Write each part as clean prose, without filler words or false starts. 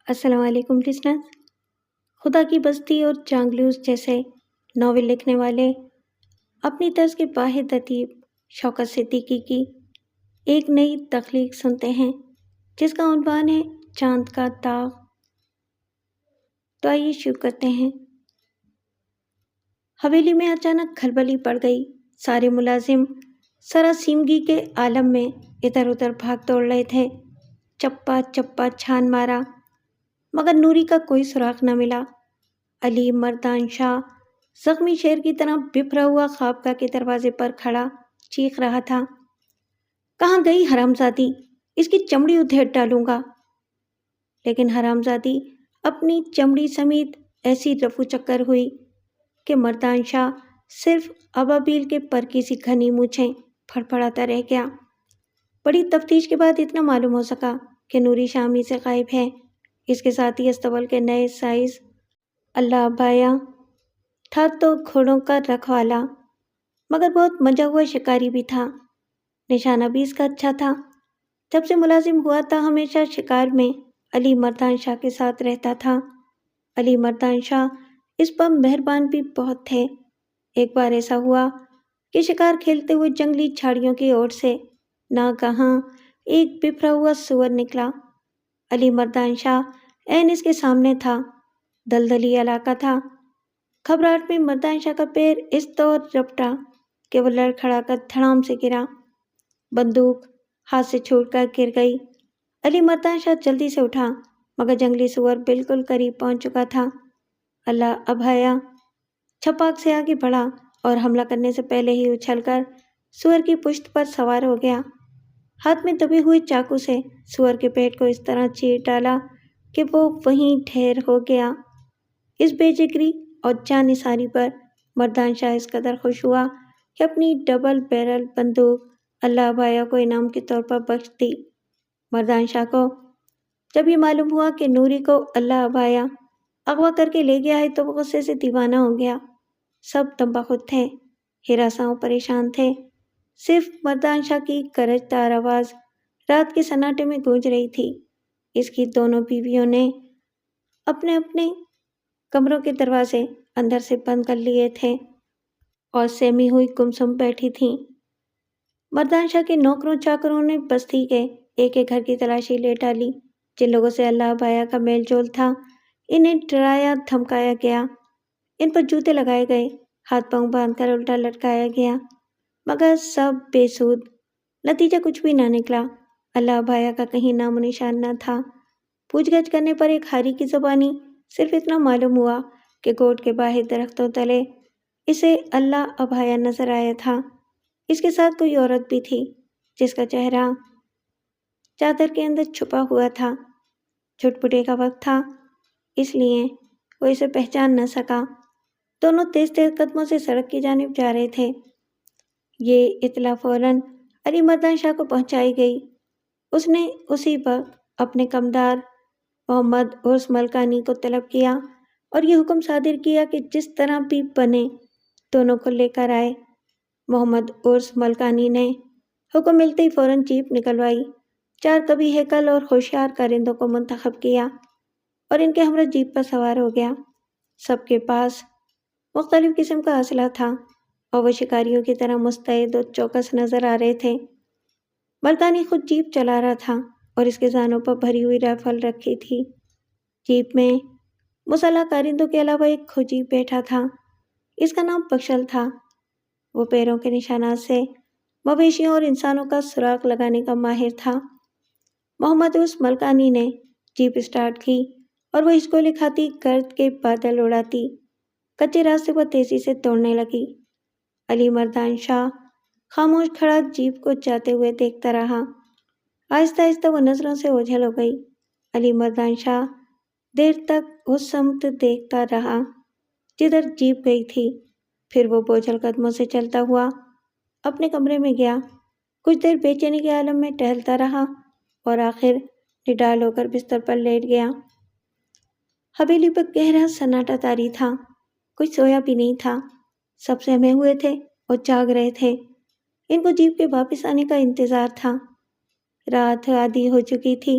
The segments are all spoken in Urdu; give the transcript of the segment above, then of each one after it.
السلام علیکم لسنر. خدا کی بستی اور چانگلوس جیسے ناول لکھنے والے اپنی طرز کے واحد ادیب شوکت صدیقی کی ایک نئی تخلیق سنتے ہیں جس کا عنوان ہے چاند کا داغ. تو آئیے شروع کرتے ہیں. حویلی میں اچانک کھلبلی پڑ گئی. سارے ملازم سراسیمگی کے عالم میں ادھر ادھر بھاگ دوڑ رہے تھے. چپا چپا چھان مارا مگر نوری کا کوئی سراغ نہ ملا. علی مردان شاہ زخمی شیر کی طرح بپھرا ہوا خوابگاہ کے دروازے پر کھڑا چیخ رہا تھا، کہاں گئی حرامزادی؟ اس کی چمڑی ادھیڑ ڈالوں گا. لیکن حرامزادی اپنی چمڑی سمیت ایسی رفو چکر ہوئی کہ مردان شاہ صرف ابابیل کے پر کی سی گھنی مونچھیں پھڑپڑاتا رہ گیا. بڑی تفتیش کے بعد اتنا معلوم ہو سکا کہ نوری شامی سے غائب ہے. اس کے ساتھ ہی استبل کے نئے سائز اللہ ابایا تھا تو گھوڑوں کا رکھوالا، مگر بہت مجا ہوا شکاری بھی تھا. نشانہ بھی اس کا اچھا تھا. جب سے ملازم ہوا تھا ہمیشہ شکار میں علی مردان شاہ کے ساتھ رہتا تھا. علی مردان شاہ اس پر مہربان بھی بہت تھے. ایک بار ایسا ہوا کہ شکار کھیلتے ہوئے جنگلی جھاڑیوں کی اوٹ سے ناگہاں ایک بپھرا ہوا سور نکلا. علی مردان شاہ عین اس کے سامنے تھا. دلدلی علاقہ تھا. گھبراہٹ میں مردان شاہ کا پیر اس طور رپٹا کہ وہ لڑکھڑا کر دھڑام سے گرا. بندوق ہاتھ سے چھوٹ کر گر گئی. علی مردان شاہ جلدی سے اٹھا مگر جنگلی سور بالکل قریب پہنچ چکا تھا. اللہ ابھایا چھپاک سے آگے بڑھا اور حملہ کرنے سے پہلے ہی اچھل کر سور کی پشت پر سوار ہو گیا. ہاتھ میں دبے ہوئے چاقو سے سور کے پیٹ کو اس طرح چیر ڈالا کہ وہ وہیں ڈھیر ہو گیا. اس بے جگری اور جان نثاری پر مردان شاہ اس قدر خوش ہوا کہ اپنی ڈبل بیرل بندوق اللہ ابایا کو انعام کے طور پر بخش دی. مردان شاہ کو جب یہ معلوم ہوا کہ نوری کو اللہ ابایا اغوا کر کے لے گیا ہے تو وہ غصے سے دیوانہ ہو گیا. سب تنبا خود تھے، ہراساں پریشان تھے. صرف مردان شاہ کی گرجدار آواز رات کے سناٹے میں گونج رہی تھی. اس کی دونوں بیویوں نے اپنے اپنے کمروں کے دروازے اندر سے بند کر لیے تھے اور سہمی ہوئی گمسم بیٹھی تھیں. مردان شاہ کے نوکروں چاکروں نے بستی کے ایک ایک گھر کی تلاشی لے ڈالی. جن لوگوں سے اللہ ابایا کا میل جول تھا انہیں ڈرایا دھمکایا گیا. ان پر جوتے لگائے گئے، ہاتھ پاؤں باندھ کر الٹا لٹکایا گیا، مگر سب بے سود. نتیجہ کچھ بھی نہ نکلا. اللہ ابایا کا کہیں نام و نشان نہ تھا. پوچھ گچھ کرنے پر ایک ہاری کی زبانی صرف اتنا معلوم ہوا کہ کوٹ کے باہر درختوں تلے اسے اللہ ابایا نظر آیا تھا. اس کے ساتھ کوئی عورت بھی تھی جس کا چہرہ چادر کے اندر چھپا ہوا تھا. جھٹپٹے کا وقت تھا اس لیے وہ اسے پہچان نہ سکا. دونوں تیز تیز قدموں سے سڑک کی جانب جا رہے تھے. یہ اطلاع فوراً علی مردان شاہ کو پہنچائی گئی. اس نے اسی وقت اپنے کمدار محمد عرس ملکانی کو طلب کیا اور یہ حکم صادر کیا کہ جس طرح بھی بنے دونوں کو لے کر آئے. محمد عرس ملکانی نے حکم ملتے ہی فوراً جیپ نکلوائی، 4 کبھی ہیکل اور ہوشیار کارندوں کو منتخب کیا اور ان کے ہمراہ جیپ پر سوار ہو گیا. سب کے پاس مختلف قسم کا اسلحہ تھا اور وہ شکاریوں کی طرح مستعد اور چوکس نظر آ رہے تھے. ملکانی خود جیپ چلا رہا تھا اور اس کے زانوں پر بھری ہوئی رائفل رکھی تھی. جیپ میں مسلح کارندوں کے علاوہ ایک کھوجی بیٹھا تھا. اس کا نام بخشل تھا. وہ پیروں کے نشانات سے مویشیوں اور انسانوں کا سراغ لگانے کا ماہر تھا. محمد عرس ملکانی نے جیپ اسٹارٹ کی اور وہ ہچکولے کھاتی گرد کے بادل اڑاتی کچے راستے پر تیزی سے دوڑنے لگی. علی مردان شاہ خاموش کھڑا جیپ کو جاتے ہوئے دیکھتا رہا. آہستہ آہستہ وہ نظروں سے اوجھل ہو گئی. علی مردان شاہ دیر تک اس سمت دیکھتا رہا جدھر جیپ گئی تھی. پھر وہ بوجھل قدموں سے چلتا ہوا اپنے کمرے میں گیا. کچھ دیر بے چینی کے عالم میں ٹہلتا رہا اور آخر نڈال ہو کر بستر پر لیٹ گیا. حویلی پر گہرا سناٹا طاری تھا. کوئی سویا بھی نہیں تھا. سب سہمے ہوئے تھے اور جاگ رہے تھے. ان کو جیپ کے واپس آنے کا انتظار تھا. رات آدھی ہو چکی تھی.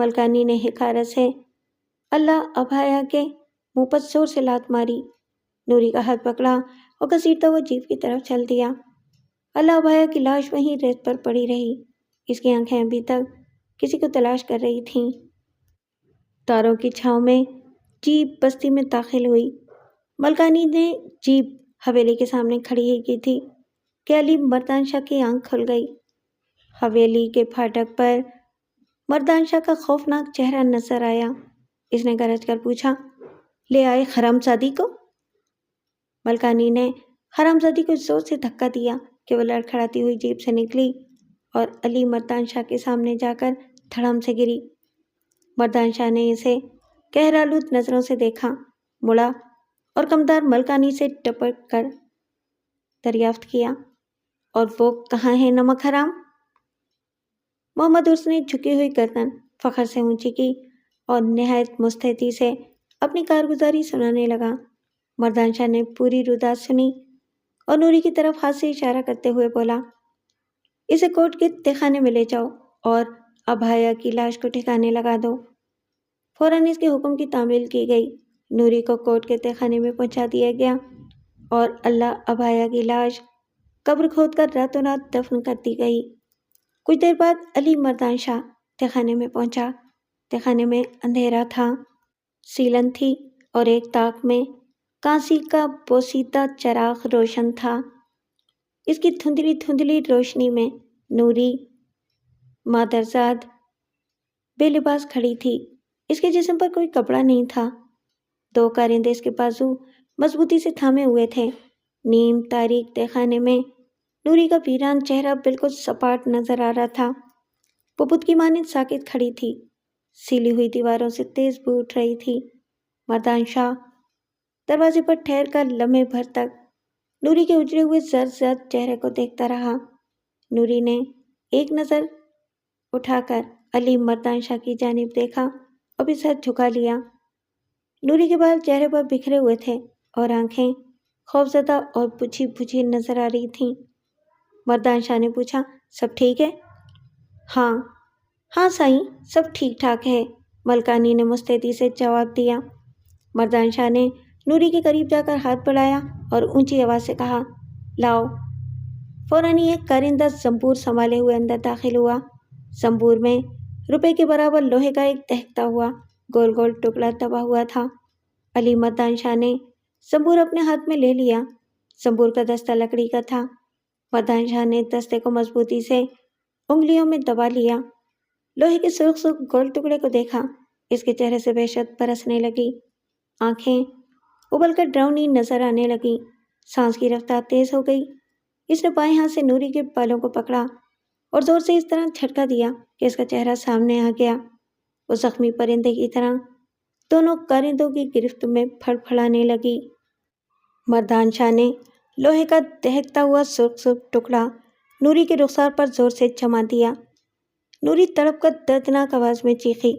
ملکانی نے حقارت سے اللہ ابھایا کے منہ پر زور سے لات ماری۔ نوری کا ہاتھ پکڑا اور گھسیٹتا ہوا جیپ کی طرف چل دیا۔ اللہ ابھایا کی لاش وہیں ریت پر پڑی رہی۔ اس کی آنکھیں ابھی تک کسی کو تلاش کر رہی تھیں۔ تاروں کی چھاؤں میں جیپ بستی میں داخل ہوئی۔ ملکانی نے جیپ حویلی کے سامنے کھڑی ہی کی تھی کہ علی مردان شاہ کی آنکھ کھل گئی۔ حویلی کے پھاٹک پر مردان شاہ کا خوفناک چہرہ نظر آیا۔ اس نے گرج کر پوچھا، لے آئے حرامزادی کو؟ ملکانی نے حرامزادی کو زور سے دھکا دیا کہ وہ لڑکھڑاتی ہوئی جیپ سے نکلی اور علی مردان شاہ کے سامنے جا کر دھڑام سے گری۔ مردان شاہ نے اسے قہرآلود نظروں سے دیکھا، مڑا اور کمدار ملکانی سے ٹپک کر دریافت کیا، اور وہ کہاں ہے نمک حرام؟ محمد عرس نے جھکی ہوئی گردن فخر سے اونچی کی اور نہایت مستعدی سے اپنی کارگزاری سنانے لگا۔ مردان شاہ نے پوری روداد سنی اور نوری کی طرف ہاتھ سے اشارہ کرتے ہوئے بولا، اسے کوٹ کے تہخانے میں لے جاؤ اور ابھایا کی لاش کو ٹھکانے لگا دو۔ فوراً اس کے حکم کی تعمیل کی گئی۔ نوری کو کوٹ کے تہخانے میں پہنچا دیا گیا اور اللہ ابھایا کی لاش قبر کھود کر راتوں رات دفن کر دی گئی۔ کچھ دیر بعد علی مردان شاہ تہخانے میں پہنچا۔ تہخانے میں اندھیرا تھا، سیلن تھی اور ایک طاق میں کانسی کا بوسیدہ چراغ روشن تھا۔ اس کی دھندلی دھندلی روشنی میں نوری مادرزاد بے لباس کھڑی تھی۔ اس کے جسم پر کوئی کپڑا نہیں تھا۔ دو کارندے اس کے بازو مضبوطی سے تھامے ہوئے تھے۔ نیم تاریک تہخانے میں نوری کا ویران چہرہ بالکل سپاٹ نظر آ رہا تھا۔ وہ بت کی مانند ساکت کھڑی تھی۔ سیلی ہوئی دیواروں سے تیز بو اٹھ رہی تھی۔ مردان شاہ دروازے پر ٹھہر کر لمحے بھر تک نوری کے اجڑے ہوئے زرد چہرے کو دیکھتا رہا۔ نوری نے ایک نظر اٹھا کر علی مردان شاہ کی جانب دیکھا اور پھر سر جھکا لیا۔ نوری کے بال چہرے پر بکھرے ہوئے تھے اور آنکھیں خوفزدہ اور بجھی بجھی نظر آ رہی تھیں۔ مردان شاہ نے پوچھا، سب ٹھیک ہے؟ ہاں سائیں، سب ٹھیک ٹھاک ہے، ملکانی نے مستعدی سے جواب دیا۔ مردان شاہ نے نوری کے قریب جا کر ہاتھ بڑھایا اور اونچی آواز سے کہا، لاؤ۔ فوراً ہی ایک کارندہ زنبور سنبھالے ہوئے اندر داخل ہوا۔ زنبور میں روپے کے برابر لوہے کا ایک دہکتا ہوا گول گول ٹکڑا دبا ہوا تھا۔ علی مردان شاہ نے زنبور اپنے ہاتھ میں لے لیا۔ زنبور کا دستہ لکڑی کا تھا۔ مردان شاہ نے دستے کو مضبوطی سے انگلیوں میں دبا لیا۔ لوہے کے سرخ سرخ گول ٹکڑے کو دیکھا۔ اس کے چہرے سے وحشت برسنے لگی۔ آنکھیں ابل کر ڈراؤنی نظر آنے لگیں۔ سانس کی رفتار تیز ہو گئی۔ اس نے بائیں ہاتھ سے نوری کے بالوں کو پکڑا اور زور سے اس طرح جھٹکا دیا کہ اس کا چہرہ سامنے آ گیا۔ وہ زخمی پرندے کی طرح دونوں کارندوں کی گرفت میں پھڑ پھڑانے لگی۔ مردان شاہ نے لوہے کا دہکتا ہوا سرخ سرخ ٹکڑا نوری کے رخسار پر زور سے جما دیا۔ نوری تڑپ کر دردناک آواز میں چیخی۔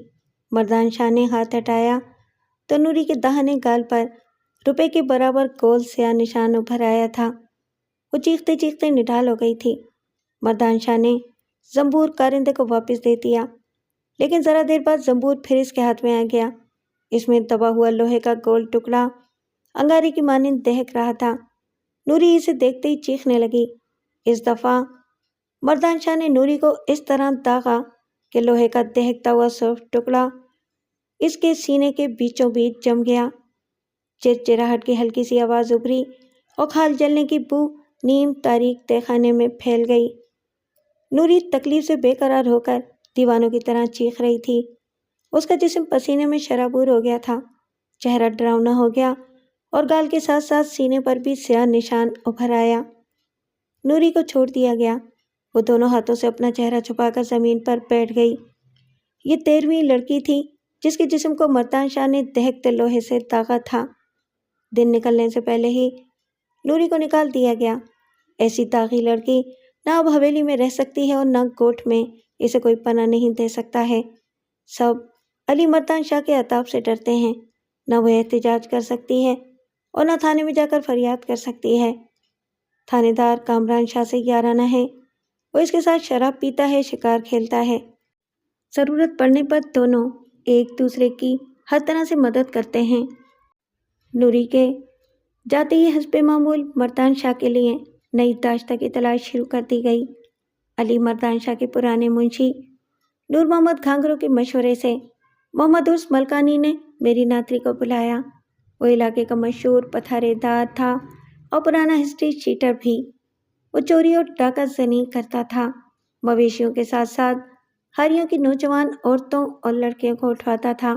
مردان شاہ نے ہاتھ ہٹایا تو نوری کے داہنے گال پر روپے کے برابر گول سیاہ نشان ابھر آیا تھا۔ وہ چیختے چیختے نڈال ہو گئی تھی۔ مردان شاہ نے زنبور کارندے کو واپس دے دیا، لیکن ذرا دیر بعد زنبور پھر اس کے ہاتھ میں آ گیا۔ اس میں دبا ہوا لوہے کا گول ٹکڑا انگارے کی مانند دہک رہا تھا۔ نوری اسے دیکھتے ہی چیخنے لگی۔ اس دفعہ مردان شاہ نے نوری کو اس طرح داغا کہ لوہے کا دہکتا ہوا سرخ ٹکڑا اس کے سینے کے بیچوں بیچ جم گیا۔ چرچراہٹ کی ہلکی سی آواز ابھری اور کھال جلنے کی بو نیم تاریک تہخانے میں پھیل گئی۔ نوری تکلیف سے بے قرار ہو کر دیوانوں کی طرح چیخ رہی تھی۔ اس کا جسم پسینے میں شرابور ہو گیا تھا، چہرہ ڈراؤنا ہو گیا اور گال کے ساتھ ساتھ سینے پر بھی سیاہ نشان ابھر آیا۔ نوری کو چھوڑ دیا گیا۔ وہ دونوں ہاتھوں سے اپنا چہرہ چھپا کر زمین پر بیٹھ گئی۔ یہ 13ویں لڑکی تھی جس کے جسم کو مردان شاہ نے دہکتے لوہے سے داغا تھا۔ دن نکلنے سے پہلے ہی نوری کو نکال دیا گیا۔ ایسی داغی لڑکی نہ اب حویلی میں رہ سکتی ہے اور نہ گوٹھ میں اسے کوئی پناہ نہیں دے سکتا ہے۔ سب علی مردان شاہ کے عتاب سے ڈرتے ہیں۔ نہ وہ احتجاج کر سکتی ہے اور نہ تھانے میں جا کر فریاد کر سکتی ہے۔ تھانے دار کامران شاہ سے یارانہ ہے۔ وہ اس کے ساتھ شراب پیتا ہے، شکار کھیلتا ہے۔ ضرورت پڑنے پر دونوں ایک دوسرے کی ہر طرح سے مدد کرتے ہیں۔ نوری کے جاتے ہی حسب معمول مردان شاہ کے لیے نئی داشتہ کی تلاش شروع کر دی گئی۔ علی مردان شاہ کے پرانے منشی نور محمد گھانگرو کے مشورے سے محمد عرس ملکانی نے میری ناتری کو بلایا۔ وہ علاقے کا مشہور پتھارے دار تھا اور پرانا ہسٹری شیٹر بھی۔ وہ چوری اور ڈاکہ زنی کرتا تھا، مویشیوں کے ساتھ ساتھ ہاریوں کی نوجوان عورتوں اور لڑکیوں کو اٹھواتا تھا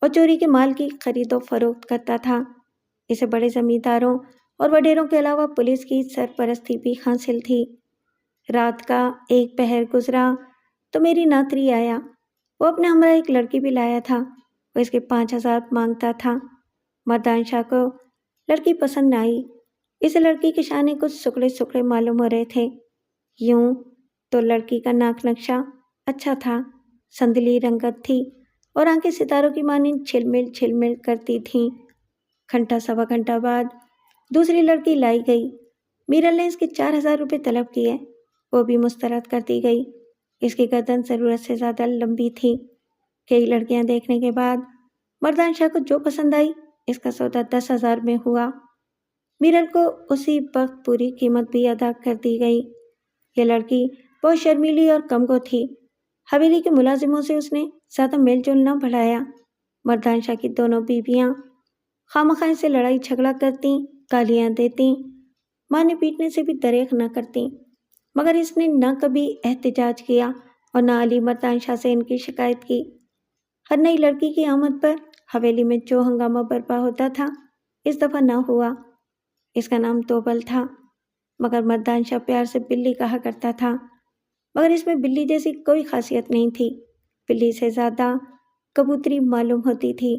اور چوری کے مال کی خرید و فروخت کرتا تھا۔ اسے بڑے زمینداروں اور وڈیروں کے علاوہ پولیس کی سرپرستی بھی حاصل تھی۔ رات کا ایک پہر گزرا تو میری ناتری آیا۔ وہ اپنے ہمراہ ایک لڑکی بھی لایا تھا۔ وہ اس کے 5,000 مانگتا تھا۔ مردان شاہ کو لڑکی پسند آئی۔ اس لڑکی کے شانے کچھ سکڑے سکڑے معلوم ہو رہے تھے۔ یوں تو لڑکی کا ناک نقشہ اچھا تھا، سندلی رنگت تھی اور آنکھیں ستاروں کی مانند چھلمل کرتی تھیں۔ گھنٹہ سوا گھنٹہ بعد دوسری لڑکی لائی گئی۔ میرل نے اس کے 4,000 روپے طلب کیے، وہ بھی مسترد کر دی گئی۔ اس کی گردن ضرورت سے زیادہ لمبی تھی۔ کئی لڑکیاں دیکھنے کے بعد مردان شاہ کو جو پسند آئی اس کا سودا 10,000 میں ہوا۔ میرل کو اسی وقت پوری قیمت بھی ادا کر دی گئی۔ یہ لڑکی بہت شرمیلی اور کم گو تھی۔ حویلی کے ملازموں سے اس نے زیادہ میل جول نہ بڑھایا۔ مردان شاہ کی دونوں بیویاں خواہ سے لڑائی جھگڑا کرتیں، گالیاں دیتیں، مارنے پیٹنے سے بھی دریغ نہ کرتیں، مگر اس نے نہ کبھی احتجاج کیا اور نہ علی مردان شاہ سے ان کی شکایت کی۔ ہر نئی لڑکی کی آمد پر حویلی میں جو ہنگامہ برپا ہوتا تھا اس دفعہ نہ ہوا۔ اس کا نام توبل تھا، مگر مردان شاہ پیار سے بلی کہا کرتا تھا، مگر اس میں بلی جیسی کوئی خاصیت نہیں تھی۔ بلی سے زیادہ کبوتری معلوم ہوتی تھی،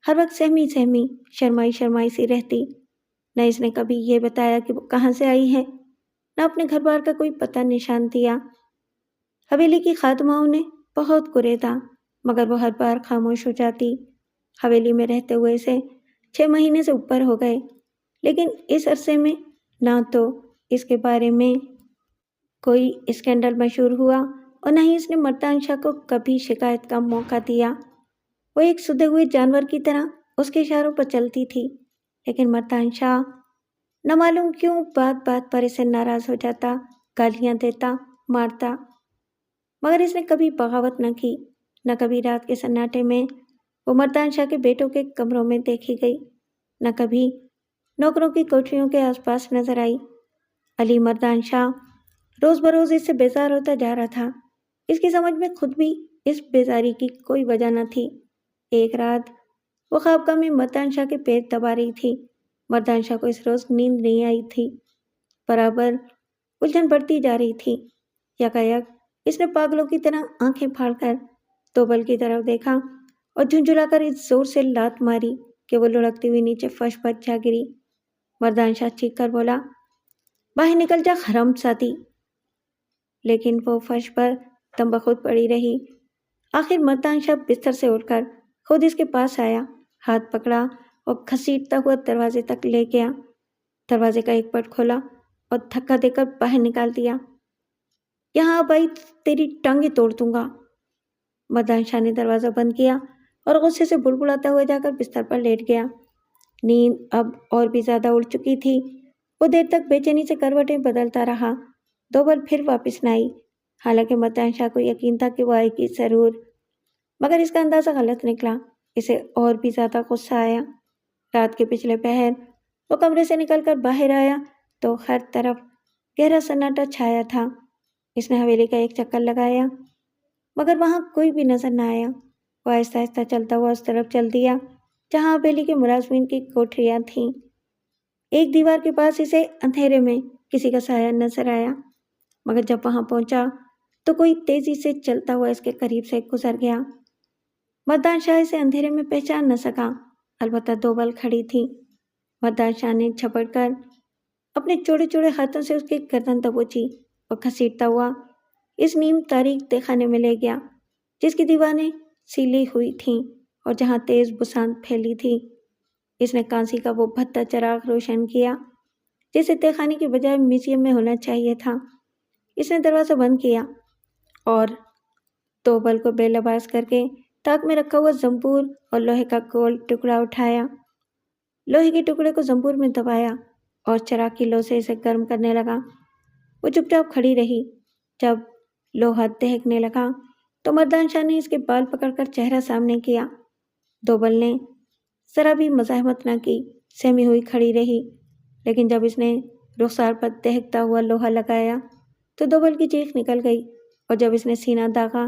ہر وقت سہمی شرمائی سی رہتی۔ نہ اس نے کبھی یہ بتایا کہ وہ کہاں سے آئی ہے، نہ اپنے گھر بار کا کوئی پتہ نشان دیا۔ حویلی کی خادماؤں نے بہت کریدا، مگر وہ ہر بار خاموش ہو جاتی۔ حویلی میں رہتے ہوئے اسے 6 مہینے سے اوپر ہو گئے، لیکن اس عرصے میں نہ تو اس کے بارے میں کوئی اسکینڈل مشہور ہوا اور نہ ہی اس نے مردان شاہ کو کبھی شکایت کا موقع دیا۔ وہ ایک سدھے ہوئے جانور کی طرح اس کے اشاروں پر چلتی تھی، لیکن مردان شاہ نہ معلوم کیوں بات بات پر اسے ناراض ہو جاتا، گالیاں دیتا، مارتا، مگر اس نے کبھی بغاوت نہ کی۔ نہ کبھی رات کے سناٹے میں وہ مردان شاہ کے بیٹوں کے کمروں میں دیکھی گئی، نہ کبھی نوکروں کی کوٹریوں کے آس پاس نظر آئی۔ علی مردان شاہ روز بروز اس سے بیزار ہوتا جا رہا تھا۔ اس کی سمجھ میں خود بھی اس بیزاری کی کوئی وجہ نہ تھی۔ ایک رات وہ خوابگاہ میں مردان شاہ کے پیر دبا رہی تھی۔ مردان شاہ کو اس روز نیند نہیں آئی تھی، برابر الجھن بڑھتی جا رہی تھی۔ یکایک اس نے پاگلوں کی طرح آنکھیں پھاڑ کر توبل کی طرف دیکھا اور جھنجھلا کر اس زور سے لات ماری کہ وہ لڑکتی ہوئی نیچے فرش پر جا گری۔ مردان شاہ چیخ کر بولا، باہر نکل جا حرام زادی! لیکن وہ فرش پر دم بخود پڑی رہی۔ آخر مردان شاہ بستر سے اٹھ کر خود اس کے پاس آیا، ہاتھ پکڑا اور گھسیٹتا ہوا دروازے تک لے گیا۔ دروازے کا ایک پٹ کھولا اور دھکا دے کر باہر نکال دیا۔ یہاں اب آئی تیری ٹانگیں توڑ دوں گا۔ مردان شاہ نے دروازہ بند کیا اور غصے سے بڑبڑاتا ہوا جا کر بستر پر لیٹ گیا۔ نیند اب اور بھی زیادہ اڑ چکی تھی۔ وہ دیر تک بے چینی سے کروٹیں بدلتا رہا۔ دوبل پھر واپس نہ آئی، حالانکہ مردان شاہ کو یقین تھا کہ وہ آئے گی ضرور، مگر اس کا اندازہ غلط نکلا۔ اسے اور بھی زیادہ غصہ آیا۔ رات کے پچھلے پہر وہ کمرے سے نکل کر باہر آیا تو ہر طرف گہرا سناٹا چھایا تھا۔ اس نے حویلی کا ایک چکر لگایا، مگر وہاں کوئی بھی نظر نہ آیا۔ وہ آہستہ آہستہ چلتا ہوا اس طرف چل دیا جہاں حویلی کے ملازمین کی کوٹریاں تھیں۔ ایک دیوار کے پاس اسے اندھیرے میں کسی کا سایہ نظر آیا، مگر جب وہاں پہنچا تو کوئی تیزی سے چلتا ہوا اس کے قریب سے گزر گیا۔ مردان شاہ اسے اندھیرے میں پہچان نہ سکا، البتہ دوبل کھڑی تھی۔ مردان شاہ نے جھپٹ کر اپنے چوڑے چوڑے ہاتھوں سے اس کی گردن دبوچی اور گھسیٹتا ہوا اس نیم تاریک تہخانے میں لے گیا جس کی دیواریں سیلی ہوئی تھیں اور جہاں تیز بساند پھیلی تھی۔ اس نے کانسی کا وہ بھدا چراغ روشن کیا جسے تہخانے کی بجائے میوزیم میں ہونا چاہیے تھا۔ اس نے دروازہ بند کیا اور توبل کو بے لباس کر کے تاک میں رکھا ہوا زنبور اور لوہے کا گول ٹکڑا اٹھایا، لوہے کے ٹکڑے کو زنبور میں دبایا اور چراغ کی لو سے اسے گرم کرنے لگا۔ وہ چپ چاپ کھڑی رہی۔ جب لوہا دہکنے لگا تو مردان شاہ نے اس کے بال پکڑ کر چہرہ سامنے کیا۔ دوبل نے ذرا بھی مزاحمت نہ کی، سہمی ہوئی کھڑی رہی، لیکن جب اس نے رخسار پر دہکتا ہوا لوہا لگایا تو دوبل کی چیخ نکل گئی، اور جب اس نے سینہ داغا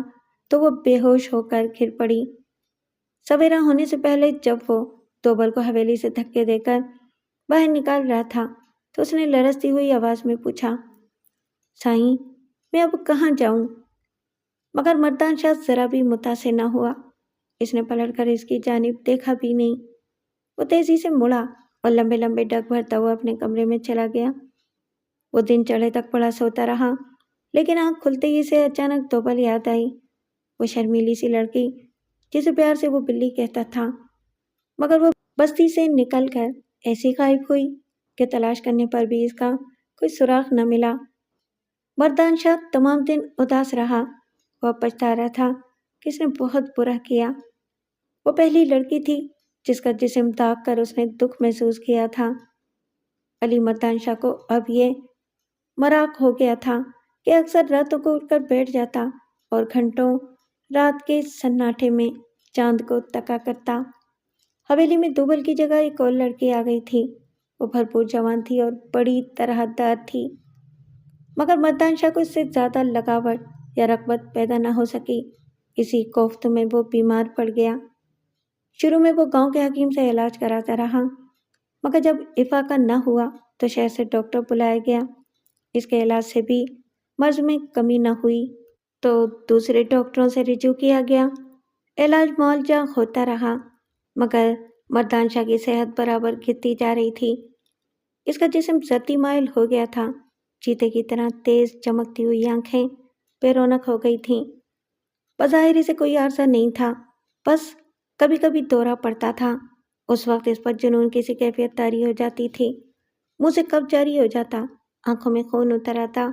تو وہ بے ہوش ہو کر گر پڑی۔ سویرا ہونے سے پہلے جب وہ دوبل کو حویلی سے دھکے دے کر باہر نکال رہا تھا تو اس نے لرزتی ہوئی آواز میں پوچھا، سائیں، میں اب کہاں جاؤں؟ مگر مردان شاہ ذرا بھی متاثر نہ ہوا۔ اس نے پلٹ کر اس کی جانب دیکھا بھی نہیں۔ وہ تیزی سے مڑا اور لمبے لمبے ڈگ بھرتا ہوا اپنے کمرے میں چلا گیا۔ وہ دن چڑھے تک پڑا سوتا رہا، لیکن آنکھ کھلتے ہی اسے اچانک دوبل یاد آئی، وہ شرمیلی سی لڑکی جسے پیار سے وہ بلی کہتا تھا، مگر وہ بستی سے نکل کر ایسی غائب ہوئی کہ تلاش کرنے پر بھی اس کا کوئی سراغ نہ ملا۔ مردان شاہ تمام دن اداس رہا۔ وہ پچھتا رہا تھا کہ اس نے بہت برا کیا۔ وہ پہلی لڑکی تھی جس کا جسم داغ کر اس نے دکھ محسوس کیا تھا۔ علی مردان شاہ کو اب یہ مراق ہو گیا تھا کہ اکثر راتوں کو اٹھ کر بیٹھ جاتا اور گھنٹوں رات کے سناٹے میں چاند کو تکا کرتا۔ حویلی میں دوبل کی جگہ ایک اور لڑکی آ گئی تھی۔ وہ بھرپور جوان تھی اور بڑی طرح دار تھی، مگر مردان شاہ کو اس سے زیادہ لگاوٹ یا رغبت پیدا نہ ہو سکی۔ اسی کوفت میں وہ بیمار پڑ گیا۔ شروع میں وہ گاؤں کے حکیم سے علاج کراتا رہا، مگر جب افاقہ نہ ہوا تو شہر سے ڈاکٹر بلایا گیا۔ اس کے علاج سے بھی مرض میں کمی نہ ہوئی تو دوسرے ڈاکٹروں سے رجوع کیا گیا۔ علاج معالجہ ہوتا رہا، مگر مردان شاہ کی صحت برابر گرتی جا رہی تھی۔ اس کا جسم زردی مائل ہو گیا تھا، چیتے کی طرح تیز چمکتی ہوئی آنکھیں بے رونق ہو گئی تھیں۔ بظاہر اسے کوئی عارضہ نہیں تھا، بس کبھی کبھی دورہ پڑتا تھا۔ اس وقت اس پر جنون کی سی کیفیت طاری ہو جاتی تھی، منہ سے قبض جاری ہو جاتا، آنکھوں میں خون اتر آتا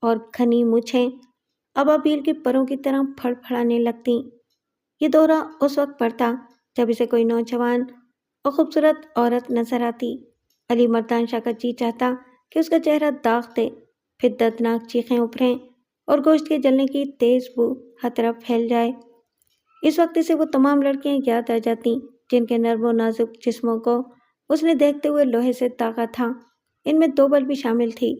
اور گھنی مونچھیں ابابیل کے پروں کی طرح پھڑ پھڑانے لگتی۔ یہ دورہ اس وقت پڑتا جب اسے کوئی نوجوان اور خوبصورت عورت نظر آتی۔ علی مردان شاہ کا جی چاہتا کہ اس کا چہرہ داغ دے، پھر دردناک چیخیں ابھریں اور گوشت کے جلنے کی تیز بو ہر طرف پھیل جائے۔ اس وقت اسے وہ تمام لڑکیاں یاد آ جاتیں جن کے نرم و نازک جسموں کو اس نے دیکھتے ہوئے لوہے سے داغا تھا۔ ان میں دوبل بھی شامل تھی،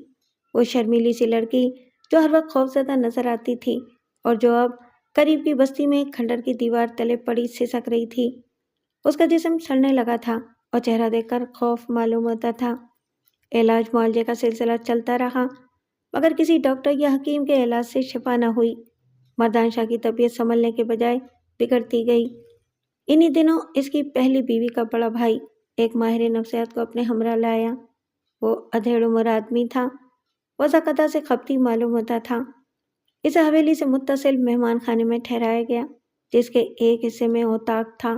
وہ شرمیلی سی لڑکی جو ہر وقت خوفزدہ نظر آتی تھی اور جو اب قریب کی بستی میں کھنڈر کی دیوار تلے پڑی سسک رہی تھی۔ اس کا جسم سڑنے لگا تھا اور چہرہ دیکھ کر خوف معلوم ہوتا تھا۔ علاج معالجے کا سلسلہ چلتا رہا، مگر کسی ڈاکٹر یا حکیم کے علاج سے شفا نہ ہوئی۔ مردان شاہ کی طبیعت سنبھلنے کے بجائے بگڑتی گئی۔ انہی دنوں اس کی پہلی بیوی کا بڑا بھائی ایک ماہر نفسیات کو اپنے ہمراہ لایا۔ وہ ادھیڑ عمر آدمی تھا، وضع قضا سے خپتی معلوم ہوتا تھا۔ اسے حویلی سے متصل مہمان خانے میں ٹھہرایا گیا، جس کے ایک حصے میں اوطاق تھا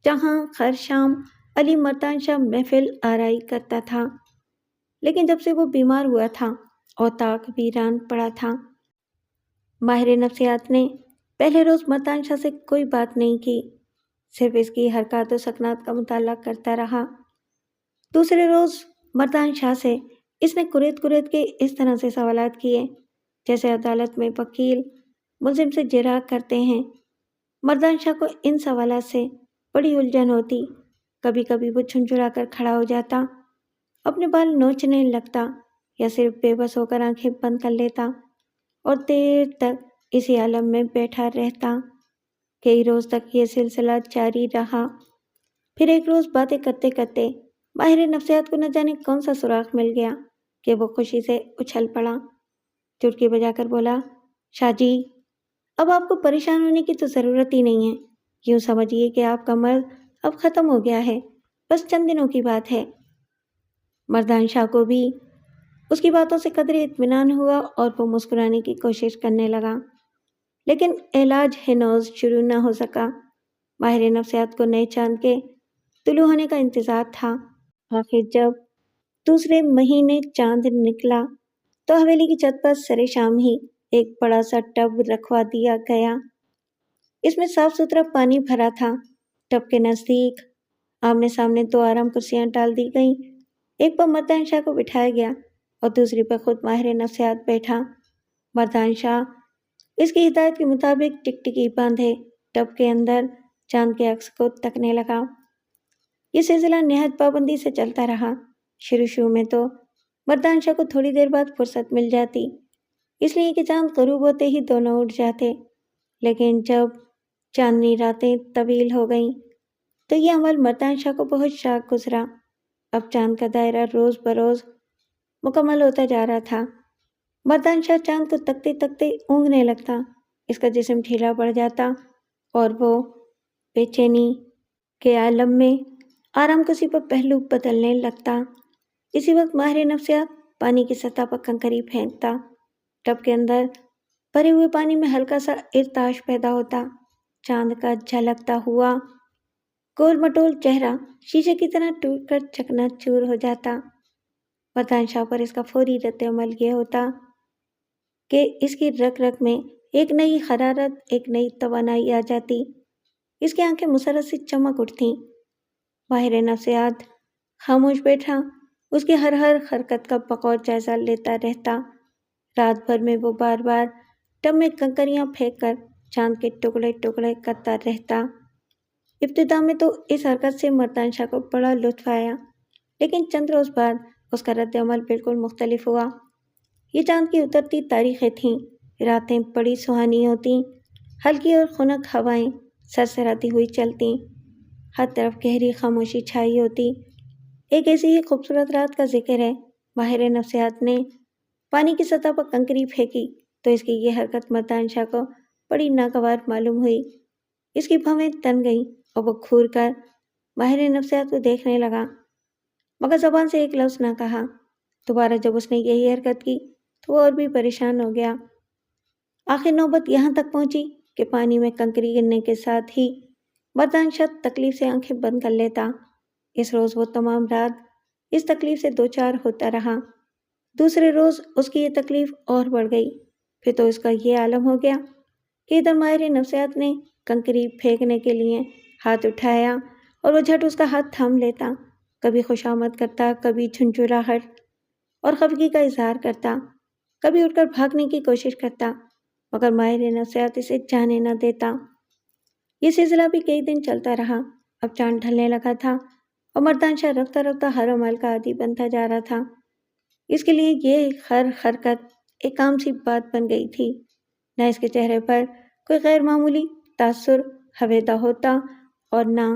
جہاں ہر شام علی مردان شاہ محفل آرائی کرتا تھا۔ لیکن جب سے وہ بیمار ہوا تھا اوطاق ویران پڑا تھا۔ ماہر نفسیات نے پہلے روز مردان شاہ سے کوئی بات نہیں کی، صرف اس کی حرکات و سکنات کا مطالعہ کرتا رہا۔ دوسرے روز مردان شاہ سے اس نے کریت کریت کے اس طرح سے سوالات کیے جیسے عدالت میں وکیل ملزم سے جرح کرتے ہیں۔ مردان شاہ کو ان سوالات سے بڑی الجھن ہوتی۔ کبھی کبھی وہ جھنجھڑا کر کھڑا ہو جاتا، اپنے بال نوچنے لگتا یا صرف بے بس ہو کر آنکھیں بند کر لیتا اور دیر تک اسی عالم میں بیٹھا رہتا۔ کئی روز تک یہ سلسلہ جاری رہا۔ پھر ایک روز باتیں کرتے کرتے ماہر نفسیات کو نہ جانے کون سا سراغ مل گیا کہ وہ خوشی سے اچھل پڑا، چٹکی بجا کر بولا، شاہ جی، اب آپ کو پریشان ہونے کی تو ضرورت ہی نہیں ہے۔ یوں سمجھیے کہ آپ کا مرض اب ختم ہو گیا ہے، بس چند دنوں کی بات ہے۔ مردان شاہ کو بھی اس کی باتوں سے قدرے اطمینان ہوا اور وہ مسکرانے کی کوشش کرنے لگا، لیکن علاج ہنوز شروع نہ ہو سکا۔ ماہر نفسیات کو نئے چاند کے طلوع ہونے کا انتظار تھا۔ آخر جب دوسرے مہینے چاند نکلا تو حویلی کی چھت پر سرے شام ہی ایک بڑا سا ٹب رکھوا دیا گیا۔ اس میں صاف ستھرا پانی بھرا تھا۔ ٹب کے نزدیک آمنے سامنے 2 آرام کرسیاں ڈال دی گئیں۔ ایک پر مردان شاہ کو بٹھایا گیا اور دوسری پر خود ماہر نفسیات بیٹھا۔ مردان شاہ اس کی ہدایت کے مطابق ٹکٹکی باندھے ٹب کے اندر چاند کے عکس کو تکنے لگا۔ یہ سلسلہ نہایت پابندی سے چلتا رہا۔ شروع میں تو مردان شاہ کو تھوڑی دیر بعد فرصت مل جاتی، اس لیے کہ چاند غروب ہوتے ہی دونوں اٹھ جاتے، لیکن جب چاندنی راتیں طویل ہو گئیں تو یہ عمل مردان شاہ کو بہت شاق گزرا۔ اب چاند کا دائرہ روز بروز مکمل ہوتا جا رہا تھا۔ مردان شاہ چاند کو تکتے تکتے اونگنے لگتا، اس کا جسم ڈھیلا پڑ جاتا اور وہ بے چینی کے عالم میں آرام کرسی پر پہلو بدلنے لگتا۔ اسی وقت ماہر نفسیات پانی کی سطح پر کنکری پھینکتا۔ ٹب کے اندر بھرے ہوئے پانی میں ہلکا سا ارتعاش پیدا ہوتا۔ چاند کا جھلکتا ہوا گول مٹول چہرہ شیشے کی طرح ٹوٹ کر چکنا چور ہو جاتا۔ مردان شاہ پر اس کا فوری رد عمل یہ ہوتا کہ اس کی رگ رگ میں ایک نئی حرارت، ایک نئی توانائی آ جاتی۔ اس کی آنکھیں مسرت سے چمک اٹھتیں۔ ماہر نفسیات خاموش بیٹھا اس کی ہر حرکت کا بغور جائزہ لیتا رہتا۔ رات بھر میں وہ بار بار ٹب میں کنکریاں پھینک کر چاند کے ٹکڑے ٹکڑے کرتا رہتا۔ ابتدا میں تو اس حرکت سے مردان شاہ کو بڑا لطف آیا، لیکن چند روز بعد اس کا رد عمل بالکل مختلف ہوا۔ یہ چاند کی اترتی تاریخیں تھیں۔ راتیں بڑی سہانی ہوتیں، ہلکی اور خنک ہوائیں سرسراتی ہوئی چلتیں، ہر طرف گہری خاموشی چھائی ہوتی۔ ایک ایسی ہی خوبصورت رات کا ذکر ہے۔ ماہر نفسیات نے پانی کی سطح پر کنکری پھینکی تو اس کی یہ حرکت مردان شاہ کو بڑی ناگوار معلوم ہوئی۔ اس کی بھویں تن گئیں اور وہ گھور کر ماہر نفسیات کو دیکھنے لگا، مگر زبان سے ایک لفظ نہ کہا۔ دوبارہ جب اس نے یہی حرکت کی تو وہ اور بھی پریشان ہو گیا۔ آخر نوبت یہاں تک پہنچی کہ پانی میں کنکری گرنے کے ساتھ ہی مردان شاہ تکلیف سے آنکھیں بند کر لیتا۔ اس روز وہ تمام رات اس تکلیف سے دوچار ہوتا رہا۔ دوسرے روز اس کی یہ تکلیف اور بڑھ گئی۔ پھر تو اس کا یہ عالم ہو گیا کہ ادھر ماہر نفسیات نے کنکری پھینکنے کے لیے ہاتھ اٹھایا اور وہ جھٹ اس کا ہاتھ تھام لیتا، کبھی خوشامد کرتا، کبھی جھنجھلاہٹ اور خفگی کا اظہار کرتا، کبھی اٹھ کر بھاگنے کی کوشش کرتا، مگر ماہر نفسیات اسے جانے نہ دیتا۔ یہ سلسلہ بھی کئی دن چلتا رہا۔ اب چاند ڈھلنے لگا تھا اور مردان شاہ رفتہ رفتہ ہر عمل کا عادی بنتا جا رہا تھا۔ اس کے لیے یہ ہر حرکت ایک عام سی بات بن گئی تھی۔ نہ اس کے چہرے پر کوئی غیر معمولی تاثر حویدہ ہوتا اور نہ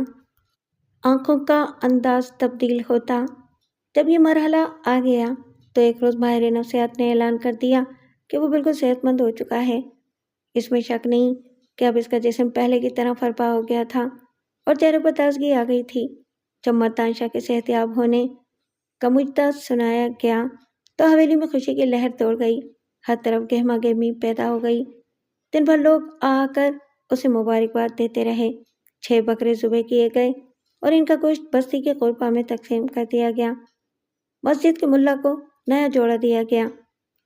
آنکھوں کا انداز تبدیل ہوتا۔ جب یہ مرحلہ آ گیا تو ایک روز ماہر نفسیات نے اعلان کر دیا کہ وہ بالکل صحت مند ہو چکا ہے۔ اس میں شک نہیں کہ اب اس کا جسم پہلے کی طرح فرپا ہو گیا تھا اور چہرے پر تازگی آ گئی تھی۔ جب مردان شاہ کے صحت یاب ہونے کا مجدہ سنایا گیا تو حویلی میں خوشی کی لہر دوڑ گئی، ہر طرف گہما گہمی پیدا ہو گئی۔ دن بھر لوگ آ کر اسے مبارکباد دیتے رہے۔ 6 بکرے ذبح کیے گئے اور ان کا گوشت بستی کے غربا میں تقسیم کر دیا گیا۔ مسجد کے ملا کو نیا جوڑا دیا گیا۔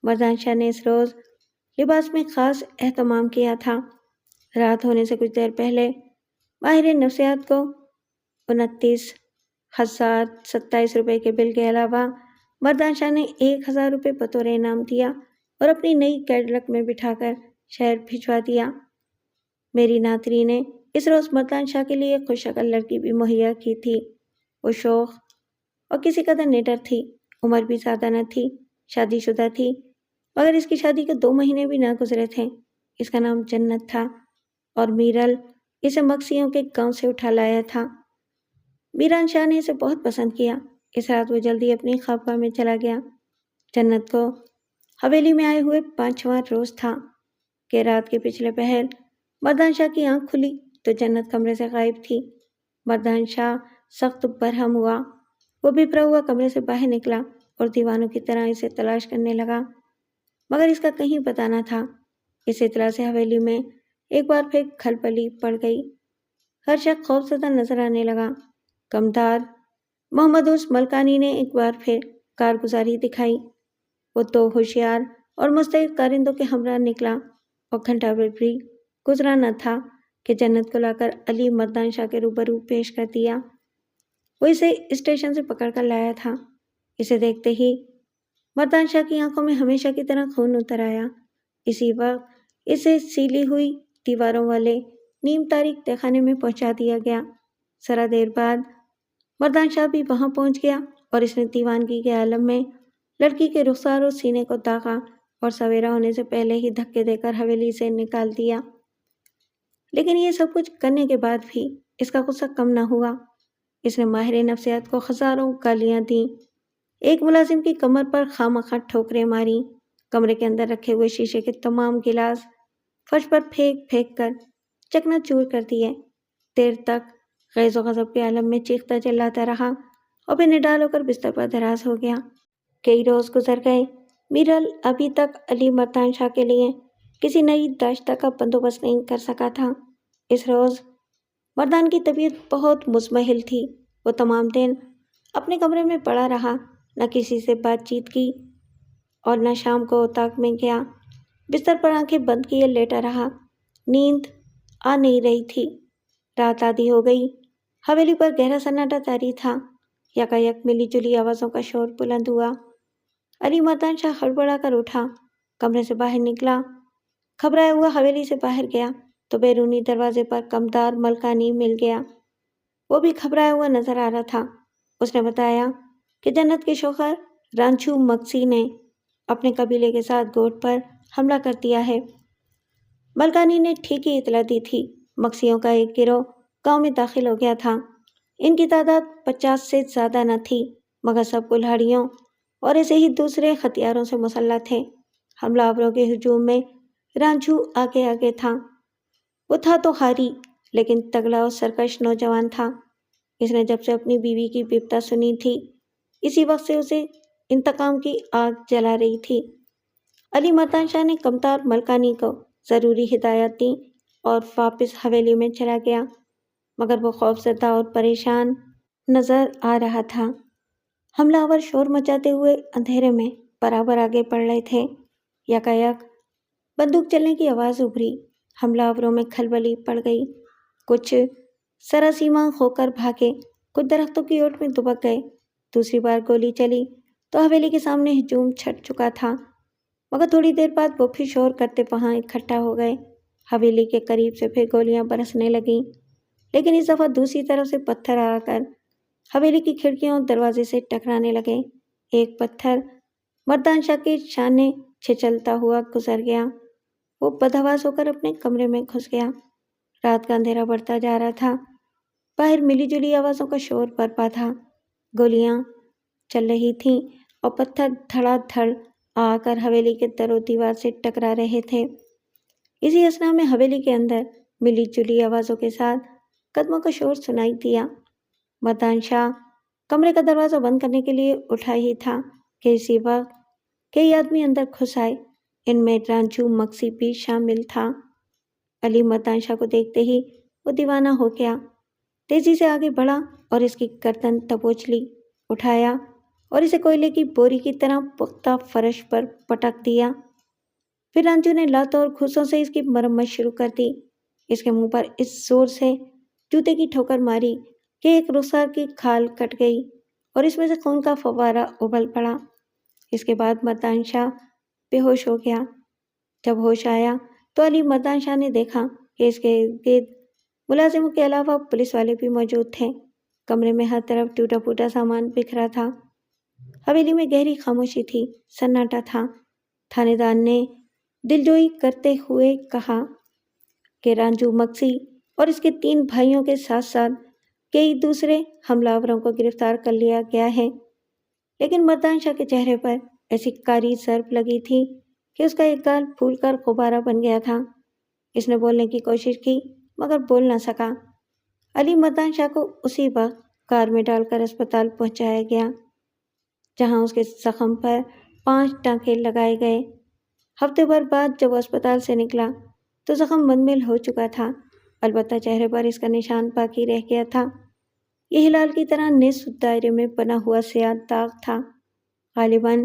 مردان شاہ نے اس روز لباس میں خاص اہتمام کیا تھا۔ رات ہونے سے کچھ دیر پہلے ماہر نفسیات کو 29,027 روپے کے بل کے علاوہ مردان شاہ نے 1,000 روپے بطور انعام دیا اور اپنی نئی کیڈلک میں بٹھا کر شہر بھجوا دیا۔ میری ناطری نے اس روز مردان شاہ کے لیے ایک خوش شکل لڑکی بھی مہیا کی تھی۔ وہ شوخ اور کسی قدر نڈر تھی، عمر بھی زیادہ نہ تھی، شادی شدہ تھی، مگر اس کی شادی کے 2 مہینے بھی نہ گزرے تھے۔ اس کا نام جنت تھا اور میرل اسے مکسیوں کے گاؤں سے اٹھا لایا تھا۔ میران شاہ نے اسے بہت پسند کیا۔ اس رات وہ جلدی اپنی خوابگاہ میں چلا گیا۔ جنت کو حویلی میں آئے ہوئے 5واں روز تھا کہ رات کے پچھلے پہر مردان شاہ کی آنکھ کھلی تو جنت کمرے سے غائب تھی۔ مردان شاہ سخت برہم ہوا۔ وہ بپرا ہوا کمرے سے باہر نکلا اور دیوانوں کی طرح اسے تلاش کرنے لگا، مگر اس کا کہیں پتہ نہ تھا۔ اس اطلاع سے حویلی میں ایک بار پھر کھلبلی پڑ گئی۔ ہر شخص خوفزدہ نظر آنے لگا۔ کمدار محمد عرس ملکانی نے ایک بار پھر کارگزاری دکھائی۔ وہ تو ہوشیار اور مستعد کارندوں کے ہمراہ نکلا، اور گھنٹہ بھر بھی گزرا نہ تھا کہ جنت کو لا کر علی مردان شاہ کے روبرو پیش کر دیا۔ وہ اسے اسٹیشن سے پکڑ کر لایا تھا۔ اسے دیکھتے ہی مردان شاہ کی آنکھوں میں ہمیشہ کی طرح خون اتر آیا۔ اسی وقت اسے سیلی ہوئی دیواروں والے نیم تاریک تہخانے میں پہنچا دیا گیا۔ ذرا دیر بعد مردان شاہ بھی وہاں پہنچ گیا، اور اس نے دیوانگی کے عالم میں لڑکی کے رخسار اور سینے کو داغا اور سویرا ہونے سے پہلے ہی دھکے دے کر حویلی سے نکال دیا۔ لیکن یہ سب کچھ کرنے کے بعد بھی اس کا غصہ کم نہ ہوا۔ اس نے ماہر نفسیات کو ہزاروں گالیاں دیں، ایک ملازم کی کمر پر خواہ ٹھوکریں ماری، کمرے کے اندر رکھے ہوئے شیشے کے تمام گلاس فرش پر پھینک پھینک کر چکنا چور کر دیے۔ دیر تک غیظ و غضب کے عالم میں چیختا چلاتا رہا، اور پھر نڈال ہو کر بستر پر دراز ہو گیا۔ کئی روز گزر گئے۔ میرل ابھی تک علی مردان شاہ کے لیے کسی نئی داشتہ کا بندوبست نہیں کر سکا تھا۔ اس روز مردان کی طبیعت بہت مضمحل تھی۔ وہ تمام دن اپنے کمرے میں پڑا رہا، نہ کسی سے بات چیت کی اور نہ شام کو اتاق میں گیا۔ بستر پر آنکھیں بند کیے لیٹا رہا۔ نیند آ نہیں رہی تھی۔ رات آدھی ہو گئی۔ حویلی پر گہرا سناٹا طاری تھا۔ یکایک ملی جلی آوازوں کا شور بلند ہوا۔ علی مردان شاہ ہڑبڑا کر اٹھا، کمرے سے باہر نکلا، گھبرایا ہوا حویلی سے باہر گیا تو بیرونی دروازے پر کمدار ملکانی مل گیا۔ وہ بھی گھبرایا ہوا نظر آ رہا تھا۔ اس نے بتایا کہ جنت کے شوہر رانچھو مکسی نے اپنے قبیلے کے ساتھ گوٹھ پر حملہ کر دیا ہے۔ ملکانی نے ٹھیک ہی اطلاع دی تھی۔ مکسیوں کا ایک گروہ گاؤں میں داخل ہو گیا تھا۔ ان کی تعداد 50 سے زیادہ نہ تھی، مگر سب کلہاڑیوں اور ایسے ہی دوسرے ہتھیاروں سے مسلح تھے۔ حملہ آوروں کے ہجوم میں رانجھو آگے آگے تھا۔ وہ تھا تو حاری، لیکن تگڑا اور سرکش نوجوان تھا۔ اس نے جب سے اپنی بیوی کی بپتا سنی تھی، اسی وقت سے اسے انتقام کی آگ جلا رہی تھی۔ علی مردان شاہ نے کمتار ملکانی کو ضروری ہدایات دیں اور واپس حویلی میں چلا گیا، مگر وہ خوفزدہ اور پریشان نظر آ رہا تھا۔ حملہ آور شور مچاتے ہوئے اندھیرے میں برابر آگے بڑھ رہے تھے۔ یکایک بندوق چلنے کی آواز ابھری۔ حملہ آوروں میں کھلبلی پڑ گئی۔ کچھ سراسیمہ ہو کر بھاگے، کچھ درختوں کی اوٹ میں دبک گئے۔ دوسری بار گولی چلی تو حویلی کے سامنے ہجوم چھٹ چکا تھا، مگر تھوڑی دیر بعد وہ پھر شور کرتے وہاں اکٹھا ہو گئے۔ حویلی کے قریب سے پھر گولیاں برسنے لگیں، لیکن اس دفعہ دوسری طرف سے پتھر آ کر حویلی کی کھڑکیوں اور دروازے سے ٹکرانے لگے۔ ایک پتھر مردان شاہ کے شانے چھچلتا ہوا گزر گیا۔ وہ بدحواس ہو کر اپنے کمرے میں گھس گیا۔ رات کا اندھیرا بڑھتا جا رہا تھا۔ باہر ملی جلی آوازوں کا شور برپا تھا۔ گولیاں چل رہی تھیں اور پتھر دھڑا دھڑ آ کر حویلی کے در و دیوار سے ٹکرا رہے تھے۔ اسی اثنا میں حویلی کے اندر ملی جلی آوازوں کے ساتھ قدموں کا شور سنائی دیا۔ مردان شاہ کمرے کا دروازہ بند کرنے کے لیے اٹھا ہی تھا کہ اسی وقت کئی آدمی اندر گھس آئے۔ ان میں رانجھو مکسی بھی شامل تھا۔ علی مردان شاہ کو دیکھتے ہی وہ دیوانہ ہو گیا۔ تیزی سے آگے بڑھا اور اس کی گردن دبوچ لی، اٹھایا اور اسے کوئلے کی بوری کی طرح پختہ فرش پر پٹک دیا۔ پھر رانجھو نے لاتوں اور گھوسوں سے اس کی مرمت شروع کر دی۔ اس کے منہ پر اس زور سے جوتے کی ٹھوکر ماری کہ ایک رخسار کی کھال کٹ گئی اور اس میں سے خون کا فوارہ ابل پڑا۔ اس کے بعد مردان شاہ بے ہوش ہو گیا۔ جب ہوش آیا تو علی مردان شاہ نے دیکھا کہ اس کے ارد گرد ملازموں کے علاوہ پولیس والے بھی موجود تھے۔ کمرے میں ہر طرف ٹوٹا پھوٹا سامان بکھرا تھا۔ حویلی میں گہری خاموشی تھی، سناٹا تھا۔ تھانے دار نے دلجوئی کرتے ہوئے کہا کہ رانجھو مکسی اور اس کے 3 بھائیوں کے ساتھ ساتھ کئی دوسرے حملہ آوروں کو گرفتار کر لیا گیا ہے۔ لیکن مردان شاہ کے چہرے پر ایسی کاری ضرب لگی تھی کہ اس کا ایک گال پھول کر غبارہ بن گیا تھا۔ اس نے بولنے کی کوشش کی مگر بول نہ سکا۔ علی مردان شاہ کو اسی وقت کار میں ڈال کر اسپتال پہنچایا گیا، جہاں اس کے زخم پر 5 ٹانکے لگائے گئے۔ ہفتے بھر بعد جب وہ اسپتال سے نکلا تو زخم منمل ہو چکا تھا، البتہ چہرے پر اس کا نشان باقی رہ گیا تھا۔ یہ ہلال کی طرح نصف دائرے میں بنا ہوا سیاہ داغ تھا۔ غالباً